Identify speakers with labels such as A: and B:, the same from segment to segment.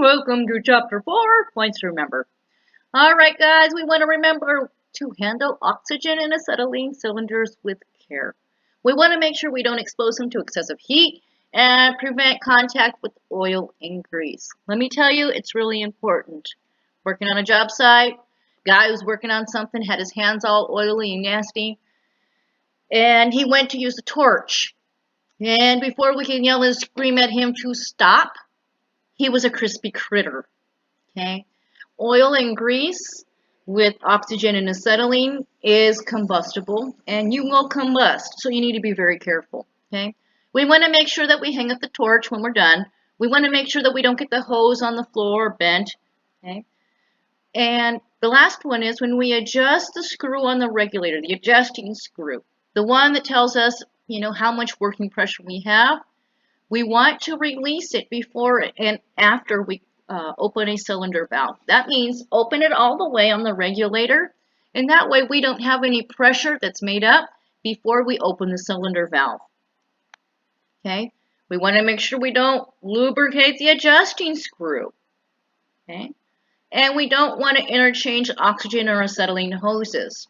A: Welcome to chapter 4, points to remember. Alright guys, we want to remember to handle oxygen and acetylene cylinders with care. We want to make sure we don't expose them to excessive heat and prevent contact with oil and grease. Let me tell you, it's really important. Working on a job site, guy who's working on something had his hands all oily and nasty, and he went to use a torch. And before we can yell and scream at him to stop, he was a crispy critter. Okay, oil and grease with oxygen and acetylene is combustible, and you will combust, so you need to be very careful. Okay, we want to make sure that we hang up the torch when we're done. We want to make sure that we don't get the hose on the floor bent. Okay, and the last one is when we adjust the screw on the regulator, the adjusting screw, the one that tells us, how much working pressure we have. We want to release it before and after we open a cylinder valve. That means open it all the way on the regulator, and that way we don't have any pressure that's made up before we open the cylinder valve. Okay, we want to make sure we don't lubricate the adjusting screw. Okay, and we don't want to interchange oxygen or acetylene hoses.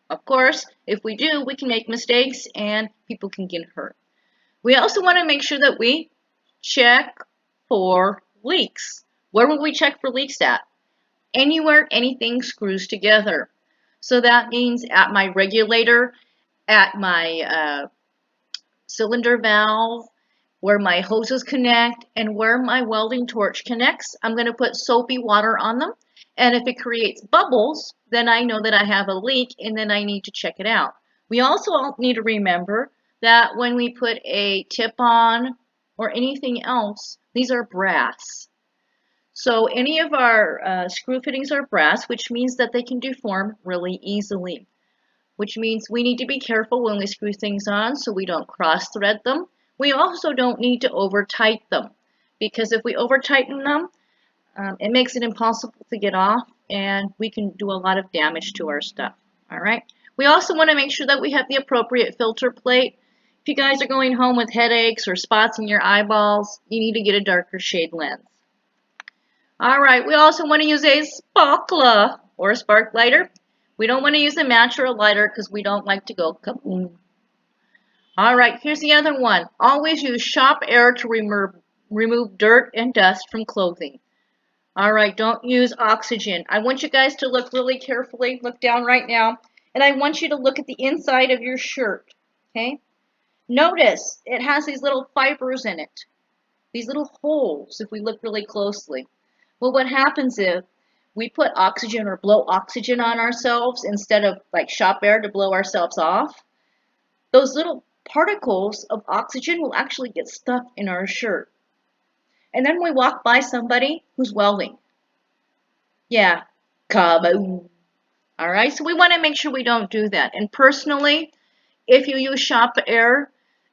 A: Of course, if we do, we can make mistakes and people can get hurt. We also want to make sure that we check for leaks. Where will we check for leaks at? Anywhere anything screws together. So that means at my regulator, at my cylinder valve, where my hoses connect, and where my welding torch connects. I'm going to put soapy water on them. And if it creates bubbles, then I know that I have a leak and then I need to check it out. We also need to remember that when we put a tip on or anything else, these are brass. So any of our screw fittings are brass, which means that they can deform really easily, which means we need to be careful when we screw things on so we don't cross thread them. We also don't need to over tighten them, because if we over tighten them, it makes it impossible to get off and we can do a lot of damage to our stuff. All right. We also want to make sure that we have the appropriate filter plate. If you guys are going home with headaches or spots in your eyeballs, you need to get a darker shade lens. All right, we also want to use a sparkler or a spark lighter. We don't want to use a match or a lighter because we don't like to go kaboom. All right, here's the other one. Always use shop air to remove dirt and dust from clothing. All right, don't use oxygen. I want you guys to look really carefully. Look down right now. And I want you to look at the inside of your shirt. Okay? Notice it has these little fibers in it, these little holes if we look really closely. Well, what happens if we put oxygen or blow oxygen on ourselves instead of like shop air to blow ourselves off? Those little particles of oxygen will actually get stuck in our shirt. And then we walk by somebody who's welding. Yeah, kaboom. All right, so we want to make sure we don't do that. And personally, if you use shop air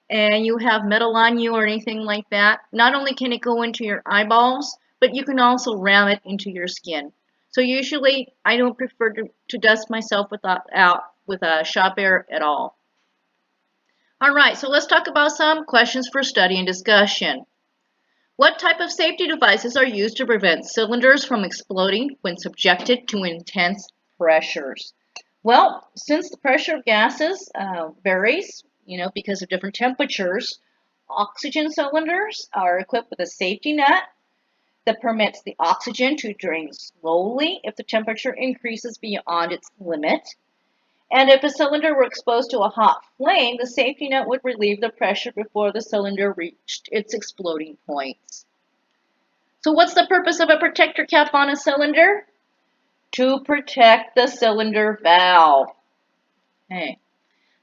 A: and you have metal on you or anything like that, not only can it go into your eyeballs, but you can also ram it into your skin. So usually, I don't prefer to dust myself with shop air at all. All right, so let's talk about some questions for study and discussion. What type of safety devices are used to prevent cylinders from exploding when subjected to intense pressures? Well, since the pressure of gases varies, because of different temperatures, oxygen cylinders are equipped with a safety net that permits the oxygen to drain slowly if the temperature increases beyond its limit. And if a cylinder were exposed to a hot flame, the safety net would relieve the pressure before the cylinder reached its exploding points. So what's the purpose of a protector cap on a cylinder? To protect the cylinder valve. Okay.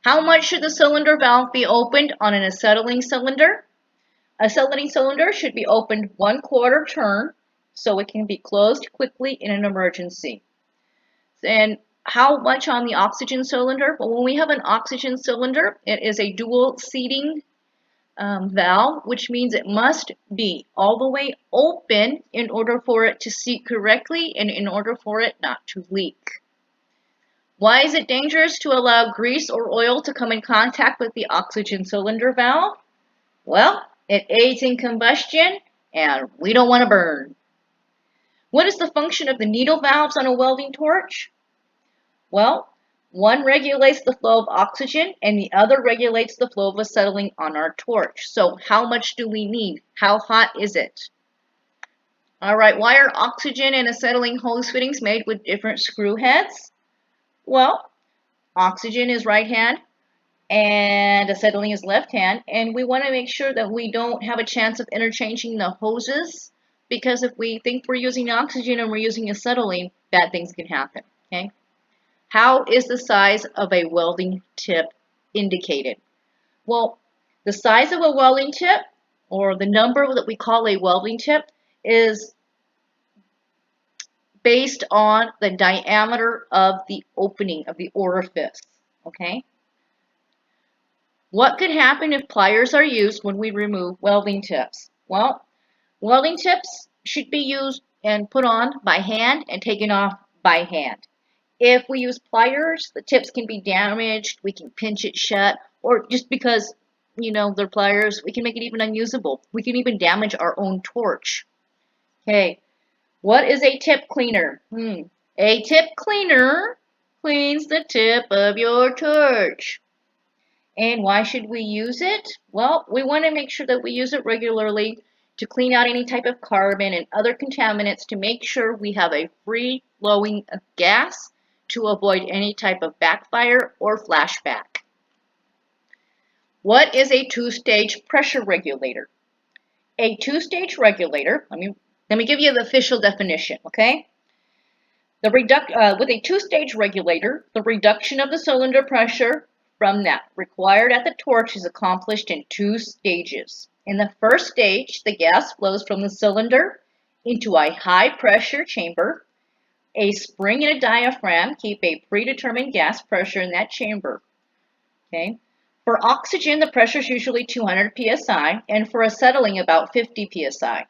A: How much should the cylinder valve be opened on an acetylene cylinder? Acetylene cylinder should be opened 1/4 turn so it can be closed quickly in an emergency. And how much on the oxygen cylinder? Well, when we have an oxygen cylinder, it is a dual seating valve, which means it must be all the way open in order for it to seat correctly and in order for it not to leak. Why is it dangerous to allow grease or oil to come in contact with the oxygen cylinder valve? Well, it aids in combustion and we don't want to burn. What is the function of the needle valves on a welding torch? Well, one regulates the flow of oxygen and the other regulates the flow of acetylene on our torch. So how much do we need? How hot is it? All right, why are oxygen and acetylene hose fittings made with different screw heads? Well, oxygen is right hand and acetylene is left hand, and we want to make sure that we don't have a chance of interchanging the hoses, because if we think we're using oxygen and we're using acetylene, bad things can happen, okay? How is the size of a welding tip indicated? Well, the size of a welding tip, or the number that we call a welding tip, is based on the diameter of the opening of the orifice, okay? What could happen if pliers are used when we remove welding tips? Well, welding tips should be used and put on by hand and taken off by hand. If we use pliers, the tips can be damaged, we can pinch it shut, or just because, they're pliers, we can make it even unusable. We can even damage our own torch. Okay, what is a tip cleaner? A tip cleaner cleans the tip of your torch. And why should we use it? Well, we want to make sure that we use it regularly to clean out any type of carbon and other contaminants to make sure we have a free flowing of gas to avoid any type of backfire or flashback. What is a two-stage pressure regulator? A two-stage regulator, let me give you the official definition, okay? With a two-stage regulator, the reduction of the cylinder pressure from that required at the torch is accomplished in two stages. In the first stage, the gas flows from the cylinder into a high-pressure chamber. A spring and a diaphragm keep a predetermined gas pressure in that chamber. Okay. For oxygen, the pressure is usually 200 psi, and for acetylene, about 50 psi.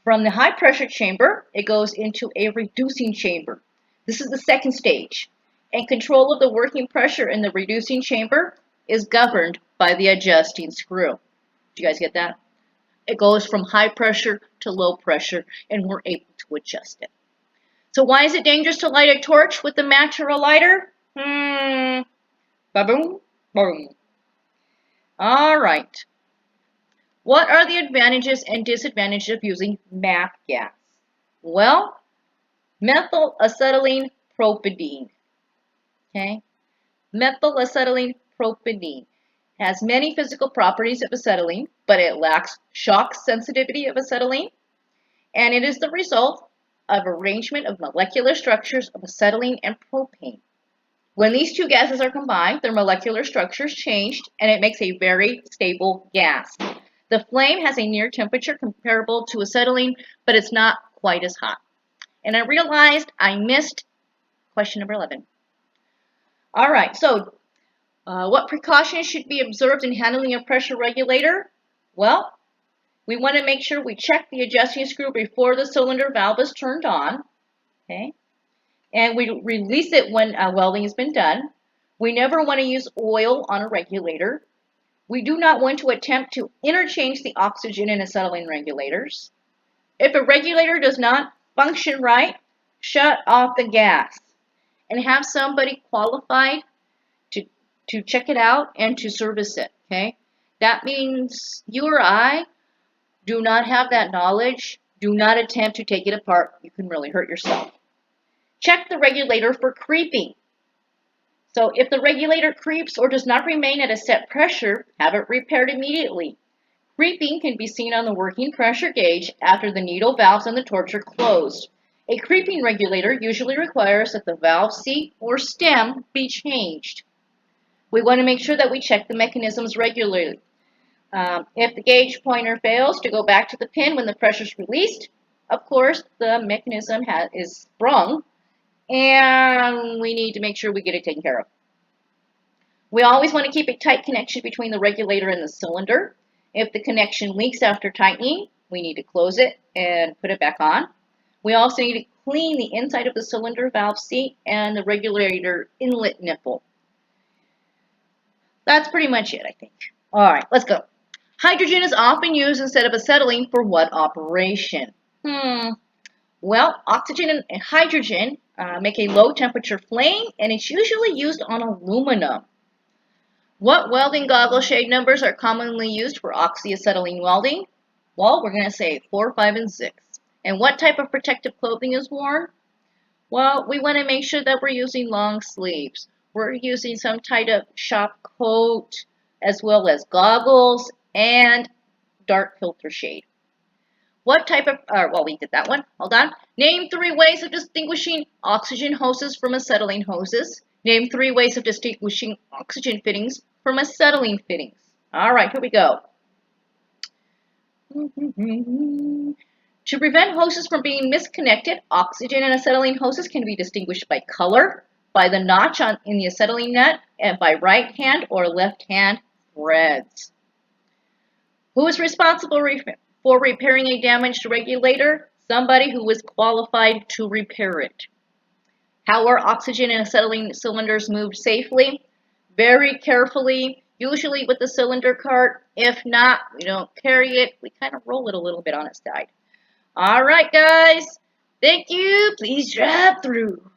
A: From the high-pressure chamber, it goes into a reducing chamber. This is the second stage. And control of the working pressure in the reducing chamber is governed by the adjusting screw. Do you guys get that? It goes from high pressure to low pressure, and we're able to adjust it. So why is it dangerous to light a torch with a match or a lighter? Ba-boom, boom. All right. What are the advantages and disadvantages of using MAP gas? Well, methyl acetylene propylene. Okay, methyl acetylene propylene has many physical properties of acetylene, but it lacks shock sensitivity of acetylene, and it is the result of arrangement of molecular structures of acetylene and propane. When these two gases are combined, their molecular structures changed, and it makes a very stable gas. The flame has a near temperature comparable to acetylene, but it's not quite as hot. And I realized I missed question number 11. All right, so what precautions should be observed in handling a pressure regulator? Well, we want to make sure we check the adjusting screw before the cylinder valve is turned on, okay? And we release it when welding has been done. We never want to use oil on a regulator. We do not want to attempt to interchange the oxygen and acetylene regulators. If a regulator does not function right, shut off the gas and have somebody qualified to check it out and to service it, okay? That means you or I do not have that knowledge. Do not attempt to take it apart. You can really hurt yourself. Check the regulator for creeping. So if the regulator creeps or does not remain at a set pressure, have it repaired immediately. Creeping can be seen on the working pressure gauge after the needle valves on the torch are closed. A creeping regulator usually requires that the valve seat or stem be changed. We want to make sure that we check the mechanisms regularly. If the gauge pointer fails to go back to the pin when the pressure is released, of course, the mechanism is sprung, and we need to make sure we get it taken care of. We always want to keep a tight connection between the regulator and the cylinder. If the connection leaks after tightening, we need to close it and put it back on. We also need to clean the inside of the cylinder valve seat and the regulator inlet nipple. That's pretty much it, I think. All right, let's go. Hydrogen is often used instead of acetylene for what operation? Well, oxygen and hydrogen make a low temperature flame, and it's usually used on aluminum. What welding goggle shade numbers are commonly used for oxy-acetylene welding? Well, we're going to say 4, 5, and 6. And what type of protective clothing is worn? Well, we want to make sure that we're using long sleeves. We're using some type of shop coat, as well as goggles and dark filter shade. What type of, well, we did that one. Hold on. Name 3 ways of distinguishing oxygen hoses from acetylene hoses. Name 3 ways of distinguishing oxygen fittings from acetylene fittings. All right, here we go. To prevent hoses from being misconnected, oxygen and acetylene hoses can be distinguished by color, by the notch in the acetylene nut, and by right hand or left hand threads. Who is responsible for repairing a damaged regulator? Somebody who is qualified to repair it. How are oxygen and acetylene cylinders moved safely? Very carefully, usually with the cylinder cart. If not, we don't carry it. We kind of roll it a little bit on its side. All right, guys. Thank you. Please drive through.